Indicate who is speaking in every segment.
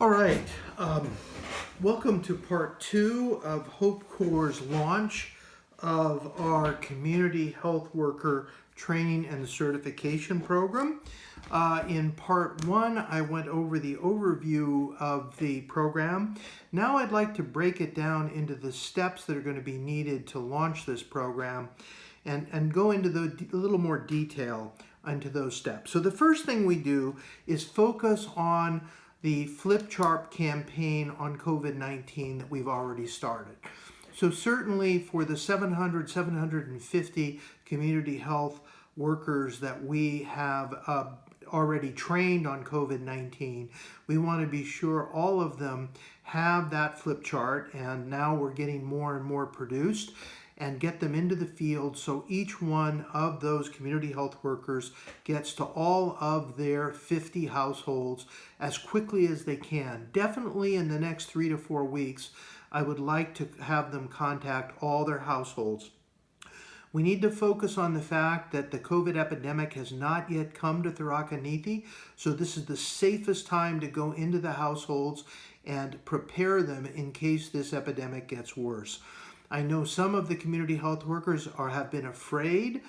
Speaker 1: All right. Welcome to part two of Hope Corps' launch of our Community Health Worker Training and Certification Program. In part one, I went over the overview of the program. Now I'd like to break it down into the steps that are going to be needed to launch this program and go into a little more detail into those steps. So the first thing we do is focus on the Flip Chart campaign on COVID-19 that we've already started. So certainly for the 750 community health workers that we have already trained on COVID-19, we want to be sure all of them have that flip chart, and now we're getting more and more produced, and get them into the field so each one of those community health workers gets to all of their 50 households as quickly as they can. Definitely in the next 3 to 4 weeks, I would like to have them contact all their households. We need to focus on the fact that the COVID epidemic has not yet come to Thuraka-Nithi, so this is the safest time to go into the households and prepare them in case this epidemic gets worse. I know some of the community health workers have been afraid.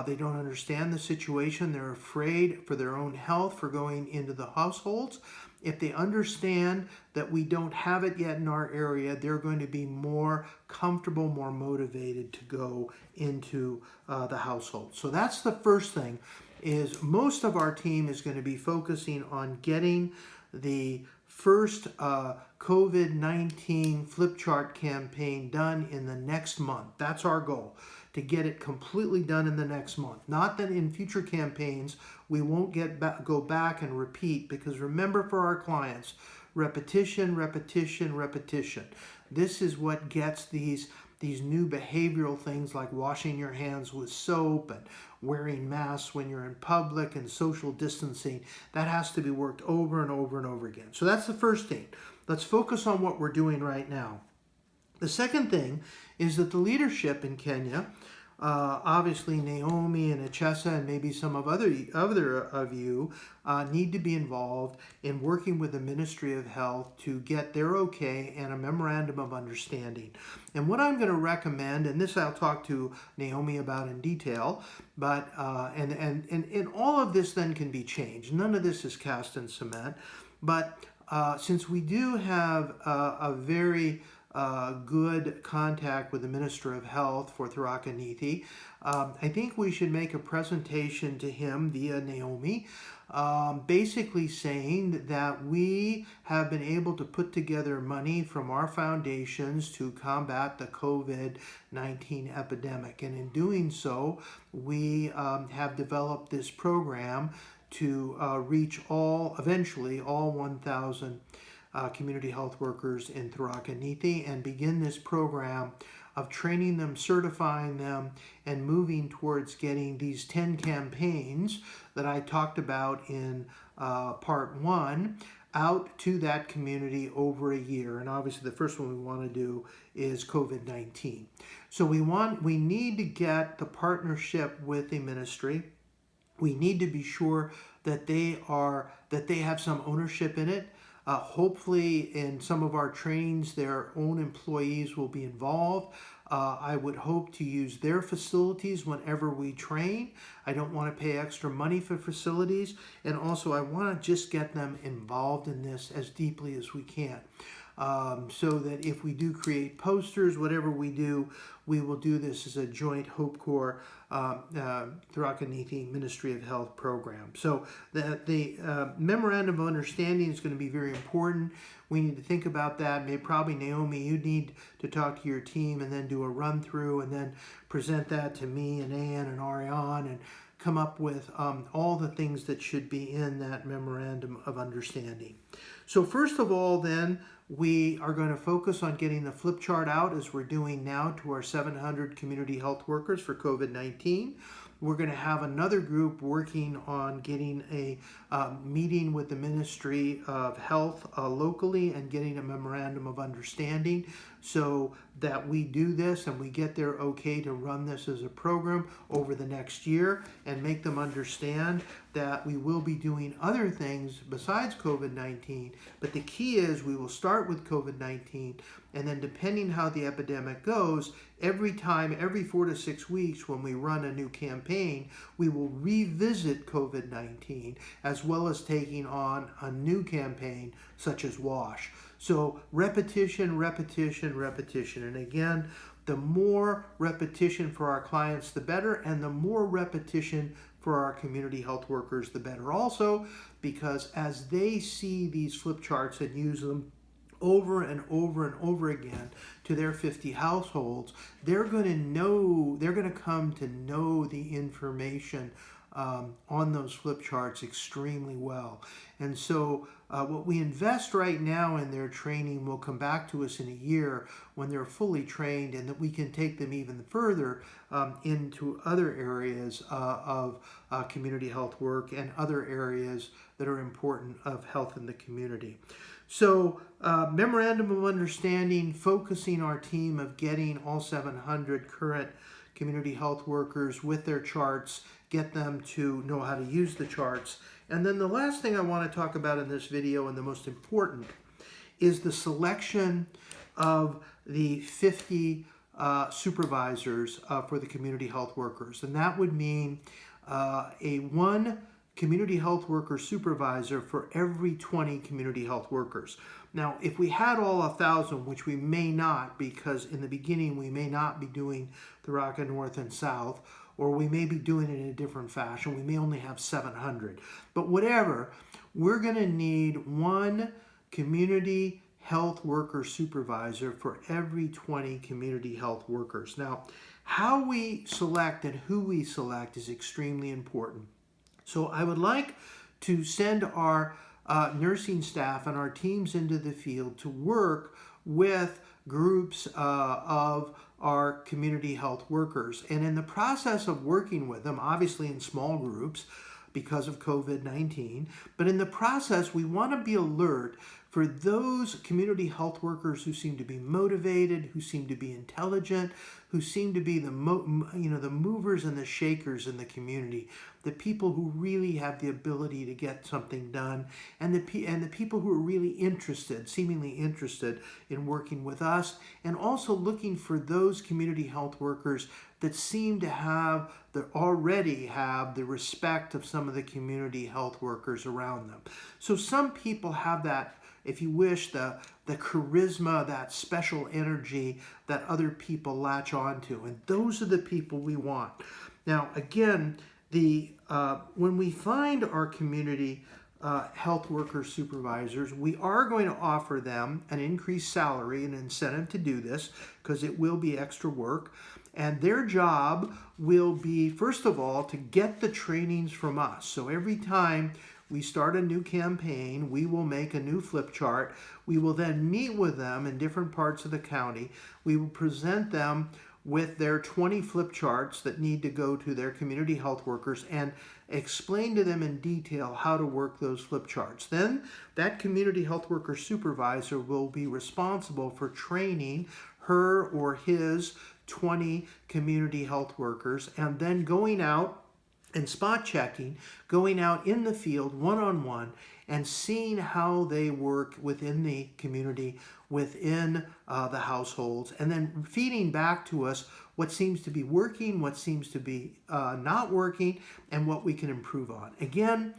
Speaker 1: They don't understand the situation. They're afraid for their own health for going into the households. If they understand that we don't have it yet in our area, they're going to be more comfortable, more motivated to go into the household. So that's the first thing, is most of our team is going to be focusing on getting the first COVID-19 flip chart campaign done in the next month. That's our goal, to get it completely done in the next month. Not that in future campaigns we won't go back and repeat, because remember, for our clients, repetition, repetition, repetition. This is what gets these new behavioral things like washing your hands with soap and wearing masks when you're in public and social distancing. That has to be worked over and over and over again. So that's the first thing. Let's focus on what we're doing right now. The second thing is that the leadership in Kenya, obviously Naomi and Echesa and maybe some of other of you need to be involved in working with the Ministry of Health to get their okay and a memorandum of understanding. And what I'm going to recommend, and this I'll talk to Naomi about in detail, but and all of this then can be changed. None of this is cast in cement, but since we do have a very good contact with the Minister of Health for Thuraka-Nithi, I think we should make a presentation to him via Naomi, basically saying that we have been able to put together money from our foundations to combat the COVID-19 epidemic. And in doing so, we have developed this program to reach eventually all 1,000 community health workers in Thuraka-Nithi, and begin this program of training them, certifying them, and moving towards getting these 10 campaigns that I talked about in part one out to that community over a year. And obviously the first one we want to do is COVID-19. So we need to get the partnership with the ministry. We need to be sure that they have some ownership in it. Hopefully in some of our trainings, their own employees will be involved. I would hope to use their facilities whenever we train. I don't want to pay extra money for facilities. And also I want to just get them involved in this as deeply as we can. So that if we do create posters, whatever we do, we will do this as a joint Hope Corps Thuraka-Nithi Ministry of Health program. So the memorandum of understanding is going to be very important. We need to think about that. Probably Naomi, you need to talk to your team and then do a run through and then present that to me and Ann and Ariane and come up with all the things that should be in that memorandum of understanding. So first of all then, we are going to focus on getting the flip chart out, as we're doing now, to our 700 community health workers for COVID-19. We're going to have another group working on getting a meeting with the Ministry of Health locally and getting a memorandum of understanding so that we do this and we get their okay to run this as a program over the next year, and make them understand that we will be doing other things besides COVID-19. But the key is we will start with COVID-19, and then depending how the epidemic goes, every 4 to 6 weeks when we run a new campaign, we will revisit COVID-19 as well as taking on a new campaign such as WASH. So repetition, repetition, repetition. And again, the more repetition for our clients, the better, and the more repetition for our community health workers, the better also, because as they see these flip charts and use them over and over and over again to their 50 households, they're going to come to know the information on those flip charts extremely well. And so what we invest right now in their training will come back to us in a year when they're fully trained, and that we can take them even further into other areas of community health work and other areas that are important of health in the community. So memorandum of understanding, focusing our team of getting all 700 current community health workers with their charts, get them to know how to use the charts. And then the last thing I want to talk about in this video, and the most important, is the selection of the 50 supervisors for the community health workers. And that would mean one community health worker supervisor for every 20 community health workers. Now, if we had all 1,000, which we may not, because in the beginning we may not be doing the RACA North and South, or we may be doing it in a different fashion, we may only have 700. But whatever, we're going to need one community health worker supervisor for every 20 community health workers. Now, how we select and who we select is extremely important. So I would like to send our nursing staff and our teams into the field to work with groups of our community health workers. And in the process of working with them, obviously in small groups because of COVID-19, but in the process we want to be alert for those community health workers who seem to be motivated, who seem to be intelligent, who seem to be the movers and the shakers in the community, the people who really have the ability to get something done, and the people who are really interested, seemingly interested in working with us, and also looking for those community health workers that seem to already have the respect of some of the community health workers around them. So some people have that, if you wish, the charisma, that special energy that other people latch onto, and those are the people we want. Now, again, when we find our community health worker supervisors, we are going to offer them an increased salary and incentive to do this, because it will be extra work. And their job will be, first of all, to get the trainings from us. So every time we start a new campaign, we will make a new flip chart. We will then meet with them in different parts of the county. We will present them with their 20 flip charts that need to go to their community health workers and explain to them in detail how to work those flip charts. Then that community health worker supervisor will be responsible for training her or his 20 community health workers, and then going out and spot checking, going out in the field one-on-one and seeing how they work within the community, within the households, and then feeding back to us what seems to be working, what seems to be not working, and what we can improve on. Again,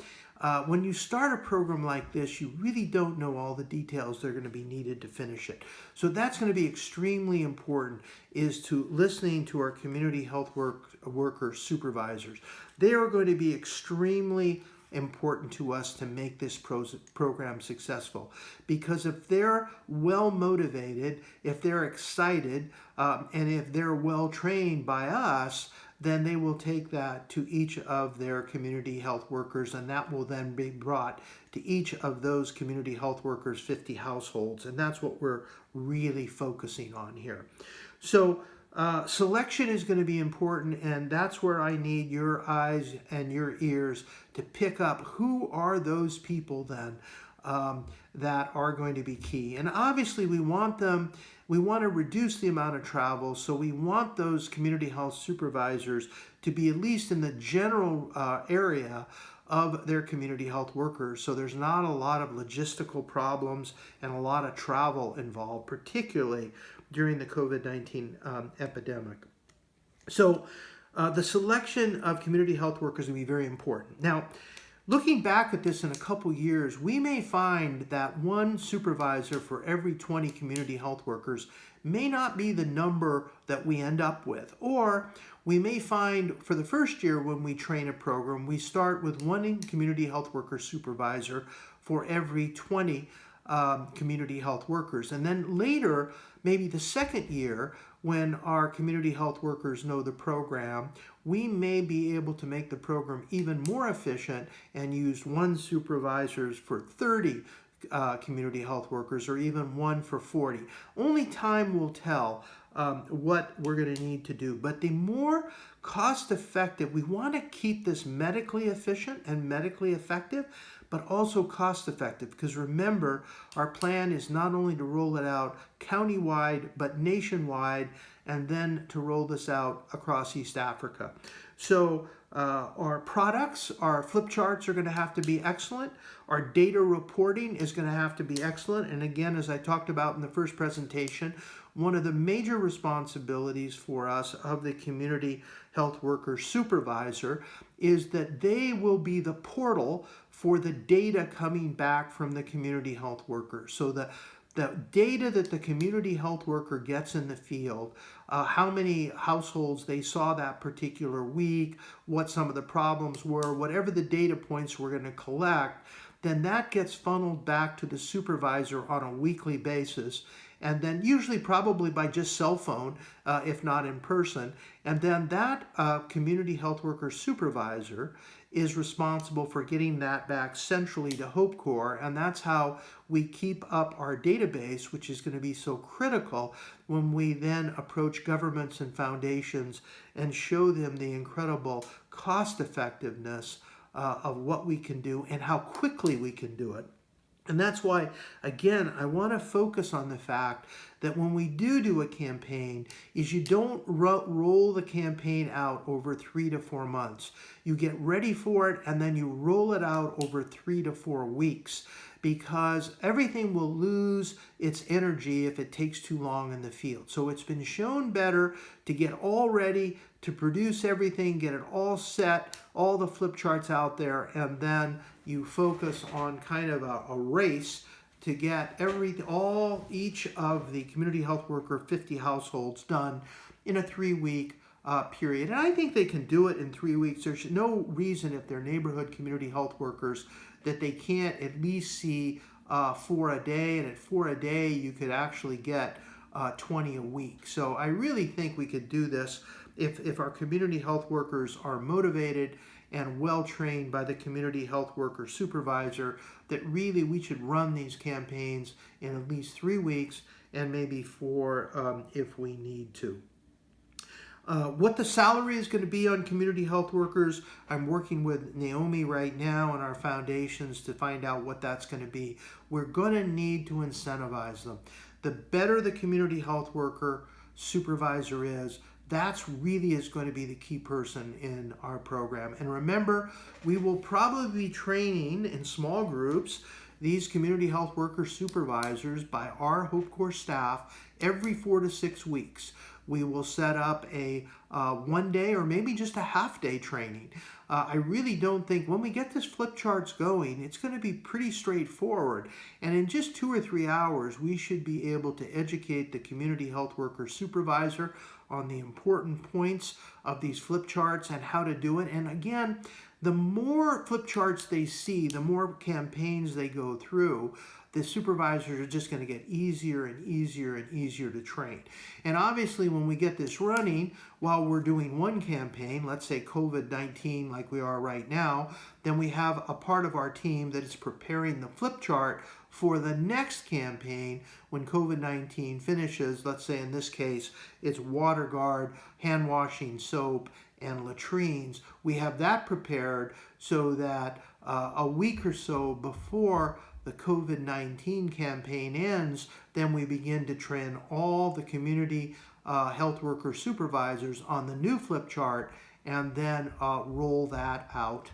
Speaker 1: when you start a program like this, you really don't know all the details that are going to be needed to finish it. So that's going to be extremely important, is to listening to our community health worker supervisors. They are going to be extremely important to us to make this program successful, because if they're well motivated, if they're excited, and if they're well trained by us, then they will take that to each of their community health workers, and that will then be brought to each of those community health workers' 50 households, and that's what we're really focusing on here. So selection is going to be important, and that's where I need your eyes and your ears to pick up who are those people then that are going to be key. And obviously we want to reduce the amount of travel, so we want those community health supervisors to be at least in the general area of their community health workers, so there's not a lot of logistical problems and a lot of travel involved, particularly during the COVID-19 epidemic. So the selection of community health workers will be very important. Now, looking back at this in a couple years, we may find that one supervisor for every 20 community health workers may not be the number that we end up with. Or we may find for the first year when we train a program, we start with one community health worker supervisor for every 20 community health workers. And then later, maybe the second year, when our community health workers know the program, we may be able to make the program even more efficient and use one supervisor for 30 community health workers, or even one for 40. Only time will tell what we're going to need to do. But the more cost effective, we want to keep this medically efficient and medically effective, but also cost effective, because remember, our plan is not only to roll it out countywide, but nationwide, and then to roll this out across East Africa. So our products, our flip charts are going to have to be excellent. Our data reporting is going to have to be excellent. And again, as I talked about in the first presentation, one of the major responsibilities for us of the community health worker supervisor is that they will be the portal for the data coming back from the community health worker. So the data that the community health worker gets in the field, how many households they saw that particular week, what some of the problems were, whatever the data points we're going to collect, then that gets funneled back to the supervisor on a weekly basis. And then usually probably by just cell phone, if not in person. And then that community health worker supervisor is responsible for getting that back centrally to Hope Corps, and that's how we keep up our database, which is going to be so critical when we then approach governments and foundations and show them the incredible cost effectiveness of what we can do and how quickly we can do it. And that's why, again, I want to focus on the fact that when we do a campaign, is you don't roll the campaign out over 3 to 4 months. You get ready for it, and then you roll it out over 3 to 4 weeks, because everything will lose its energy if it takes too long in the field. So it's been shown better to get all ready, to produce everything, get it all set, all the flip charts out there, and then you focus on kind of a race to get each of the community health worker 50 households done in a 3-week period. And I think they can do it in 3 weeks. There's no reason, if they're neighborhood community health workers, that they can't at least see 4 a day, and at 4 a day you could actually get 20 a week. So I really think we could do this if our community health workers are motivated and well trained by the community health worker supervisor, that really we should run these campaigns in at least 3 weeks, and maybe 4 if we need to. What the salary is going to be on community health workers, I'm working with Naomi right now and our foundations to find out what that's going to be. We're going to need to incentivize them. The better the community health worker supervisor is, that's really is going to be the key person in our program. And remember, we will probably be training in small groups these community health worker supervisors by our Hope Corps staff every 4 to 6 weeks. We will set up a 1 day or maybe just a half-day training. I really don't think, when we get this flip charts going, it's going to be pretty straightforward. And in just 2 or 3 hours, we should be able to educate the community health worker supervisor on the important points of these flip charts and how to do it. And again, the more flip charts they see, the more campaigns they go through, the supervisors are just going to get easier and easier and easier to train. And obviously, when we get this running, while we're doing one campaign, let's say COVID-19 like we are right now, then we have a part of our team that is preparing the flip chart for the next campaign when COVID-19 finishes. Let's say in this case, it's WaterGuard, hand washing soap, and latrines. We have that prepared so that a week or so before the COVID-19 campaign ends, then we begin to train all the community health worker supervisors on the new flip chart, and then roll that out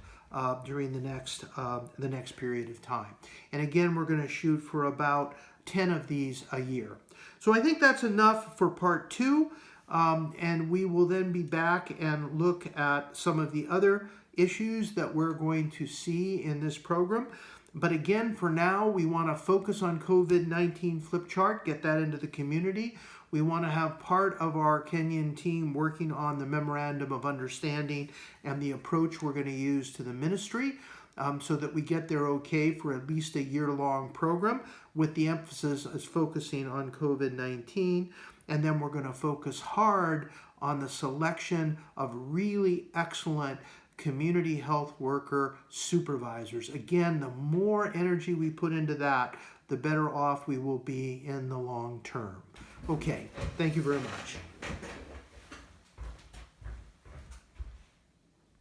Speaker 1: during the next period of time. And again, we're going to shoot for about 10 of these a year. So I think that's enough for part 2, and we will then be back and look at some of the other issues that we're going to see in this program. But again, for now, we want to focus on COVID-19 flip chart, get that into the community. We want to have part of our Kenyan team working on the Memorandum of Understanding and the approach we're going to use to the ministry, so that we get their okay for at least a year-long program, with the emphasis as focusing on COVID-19. And then we're going to focus hard on the selection of really excellent community health worker supervisors. Again, the more energy we put into that, the better off we will be in the long term. Okay, thank you very much.